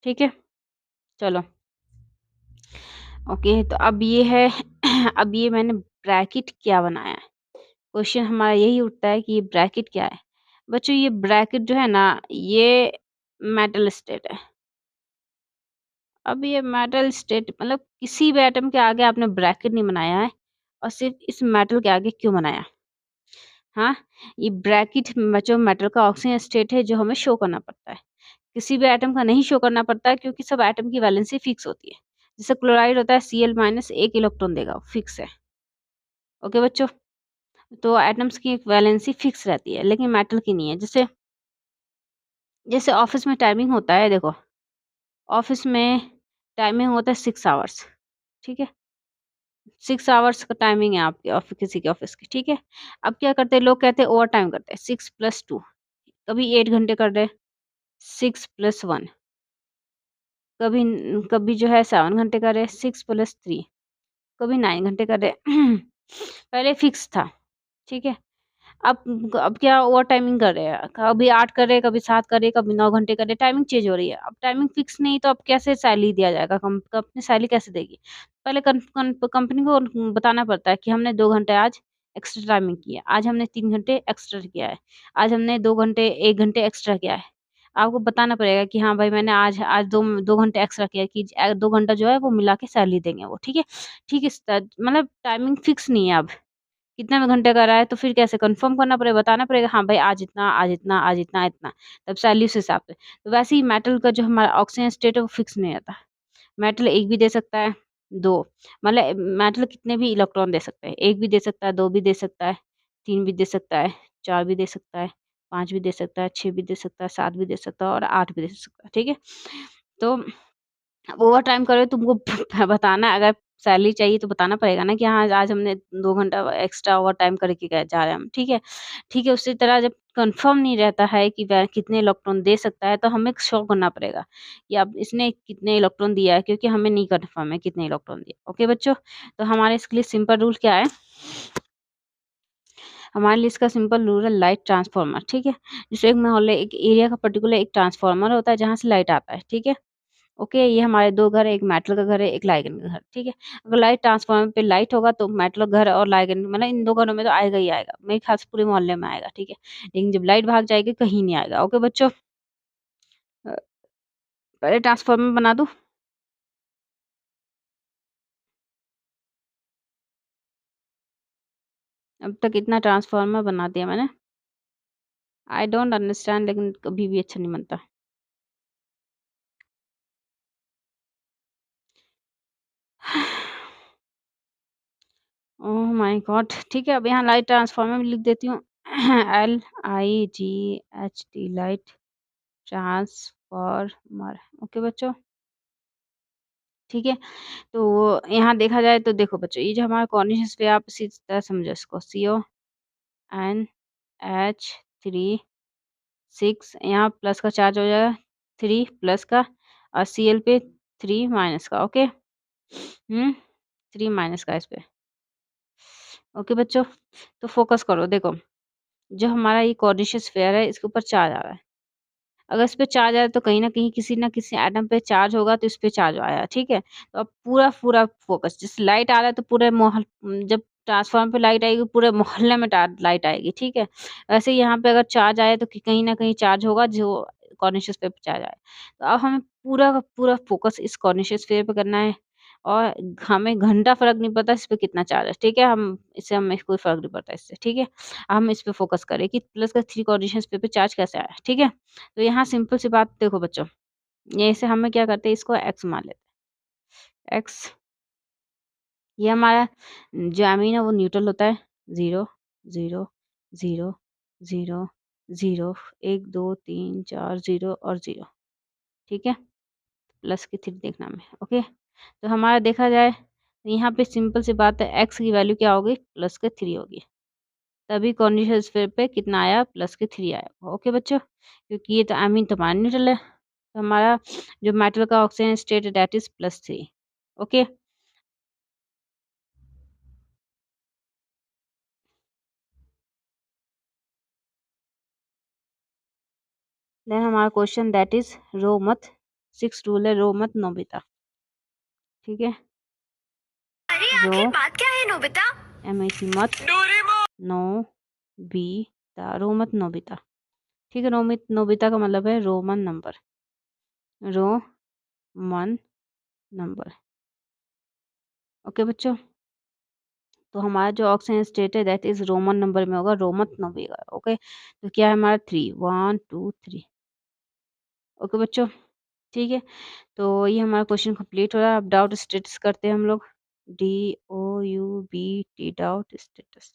ठीक है? चलो, ओके, तो अब ये है अब ये मैंने ब्रैकेट क्या बनाया है? क्वेश्चन हमारा यही उठता है कि ये ब्रैकेट क्या है? बच्चों, ये ब्रैकेट जो है ना, ये मेटल स्टेट है। अब ये मेटल स्टेट मतलब किसी भी एटम के आगे आपने ब्रैकेट नहीं बनाया है और सिर्फ़ इस मेटल के आगे क्यों बनाया? हाँ, ये ब्रैकेट बच्चों मेटल का ऑक्सीजन स्टेट है जो हमें शो करना पड़ता है। किसी भी एटम का नहीं शो करना पड़ता है क्योंकि सब एटम की वैलेंसी फिक्स होती है। जैसे क्लोराइड होता है Cl माइनस 1 इलेक्ट्रॉन देगा, फिक्स है। ओके बच्चों? तो एटम्स की एक वैलेंसी फिक्स रहती है, लेकिन मेटल की नहीं है। जैसे जैसे ऑफ़िस में टाइमिंग होता है देखो, ऑफ़िस में टाइमिंग होता है 6 आवर्स, ठीक है? 6 आवर्स का टाइमिंग है आपके किसी के ऑफ़िस की, ठीक है? अब क्या करते हैं लोग कहते हैं ओवरटाइम करते हैं 6 + 2 कभी 8 घंटे कर रहे हैं, 6 + 1 कभी जो है 7 घंटे कर रहे हैं, 6 + 3 कभी 9 घंटे कर रहे हैं। पहले फिक्स था, ठीक है? अब क्या ओवर टाइमिंग कर रहे हैं, कभी 8 कर रहे हैं, कभी 7 कर रहे हैं, कभी 9 घंटे कर रहे हैं, टाइमिंग चेंज हो रही है। अब टाइमिंग फिक्स नहीं तो अब कैसे सैलरी दिया जाएगा, कंपनी सैलरी कैसे देगी? पहले कंपनी को बताना पड़ता है कि हमने 2 घंटे आज एक्स्ट्रा टाइमिंग की है, आज हमने 3 घंटे एक्स्ट्रा किया है, आज हमने 2 घंटे 1 घंटे एक्स्ट्रा किया है। आपको बताना पड़ेगा कि हाँ भाई मैंने आज आज 2 घंटे एक्स्ट्रा किया है कि 2 घंटा जो है वो मिला के सैलरी देंगे वो, ठीक है? ठीक है, मतलब टाइमिंग फिक्स नहीं है अब। कितने में घंटे का रहा है तो फिर कैसे कन्फर्म करना पड़ेगा, बताना पड़ेगा हाँ भाई आज इतना, आज इतना, आज इतना, इतना, तब सैलरी उस हिसाब से। तो वैसे ही मेटल का जो हमारा ऑक्सीजन स्टेट है वो फिक्स नहीं रहता। मेटल 1 भी दे सकता है, 2 मतलब मेटल कितने भी इलेक्ट्रॉन दे सकता है, 1 भी दे सकता है, 2 भी दे सकता है, 3 भी दे सकता है, 4 भी दे सकता है, 5 भी दे सकता है, 6 भी दे सकता है, 7 भी दे सकता है और 8 भी दे सकता है, ठीक है? तो ओवरटाइम करे तुमको बताना है, अगर सैलरी चाहिए तो बताना पड़ेगा ना कि हाँ, आज हमने 2 घंटा एक्स्ट्रा ओवरटाइम करके गए जा रहे हैं हम, ठीक है? ठीक है, उसी तरह जब कन्फर्म नहीं रहता है कि वह कितने इलेक्ट्रॉन दे सकता है, तो हमें शो करना पड़ेगा कि अब इसने कितने इलेक्ट्रॉन दिया है, क्योंकि हमें नहीं कन्फर्म है कितने इलेक्ट्रॉन दिया। ओके बच्चों? तो हमारे इसके लिए सिंपल रूल क्या है? हमारे लिए इसका सिंपल रूल है लाइट ट्रांसफार्मर, ठीक है? जैसे एक मान लो एक एरिया का पर्टिकुलर एक ट्रांसफार्मर होता है जहाँ से लाइट आता है, ठीक है? ओके, ये हमारे 2 घर है, एक मेटल का घर है, एक लाइगन का घर, ठीक है? अगर लाइट ट्रांसफार्मर पे लाइट होगा तो मेटल घर और लाइगन मतलब इन 2 घरों में तो आएगा ही आएगा। मेरे ख्याल से पूरे मोहल्ले में आएगा, ठीक है? लेकिन जब लाइट भाग जाएगी कहीं नहीं आएगा। ओके बच्चों? अ, पहले ट्रांसफार्मर बना दूँ? अब तक इतना ट्रांसफार्मर बना दिया मैंने। आई डोंट अंडरस्टैंड, लेकिन कभी भी अच्छा नहीं बनता। Oh my God! ठीक है, अब यहाँ लाइट ट्रांसफार्मर में लिख देती हूँ LIGHT लाइट ट्रांसफार्मर। ओके बच्चों? ठीक है? तो यहाँ देखा जाए तो देखो बच्चों, ये जो हमारा कॉर्निशेस पे आप इसी तरह समझो इसको CONH3 6 यहाँ प्लस का चार्ज हो जाएगा, 3 प्लस का और Cl पे 3 माइनस का। ओके? 3 माइनस का इस पे। ओके बच्चों? तो फ़ोकस करो देखो, जो हमारा ये कॉर्निशियस स्फीयर है इसके ऊपर चार्ज आ रहा है। अगर इस पे चार्ज आया तो कहीं न कहीं किसी न किसी एटम पे चार्ज होगा तो इस पे चार्ज आया, ठीक है? तो अब पूरा फ़ोकस, जैसे लाइट आ रहा है तो पूरे जब ट्रांसफ़ार्मर पे लाइट आएगी पूरे मोहल्ले में लाइट आएगी, ठीक है? वैसे ही यहाँ पे अगर चार्ज आया तो कहीं न कहीं चार्ज होगा जो कॉर्निशियस पे चार्ज आया। तो अब हमें पूरा का पूरा फ़ोकस इस कॉर्निशियस स्फीयर पे करना है और हमें घंटा फ़र्क नहीं पड़ता इस पे कितना चार्ज है, ठीक है? हमें कोई फ़र्क नहीं पड़ता इससे, ठीक है? हम इस पे फ़ोकस करें कि प्लस का 3 कॉर्निशियस पे चार्ज कैसे आया, ठीक है? तो यहाँ सिंपल सी बात देखो बच्चों, ये से हमें क्या करते हैं इसको एक्स मान लेते हैं। एक्स ये हमारा जो अमीन है वो न्यूट्रल होता है। 0 0 0 0 0 1 2 3 4 0 और 0, ठीक है? प्लस की 3 देखना हमें, ओके? तो हमारा देखा जाए तो यहाँ पे सिंपल सी बात है, एक्स की वैल्यू क्या होगी? प्लस के 3 होगी। तभी कॉन्डिशस स्फीयर पे कितना आया? प्लस के 3 आया। ओके बच्चों? क्योंकि ये तो अमीन तो हमारा न्यूट्रल है। तो हमारा जो मेटल का ऑक्सीजन स्टेट है दैट इज़ +3। ओके? देन हमारा क्वेश्चन दैट इज़ रो मत 6 रूल है, रो मत नोबिता, ठीक है। अरे रो आखिर बात क्या है नोबिता? MAC मत, नो बीता, रो मत नोबिता, ठीक है। नोबिता का मतलब है Roman number, Roman number. Okay बच्चों, तो हमारा जो ऑक्सीजन स्टेट है दैट इज रोमन नंबर में होगा, रोमन नोबिता। ओके, तो क्या है हमारा 3, 1 2 3। ओके बच्चों, ठीक है। तो ये हमारा क्वेश्चन कंप्लीट हो रहा है। अब डाउट स्टेटस करते हैं हम लोग, DOUBT डाउट स्टेटस।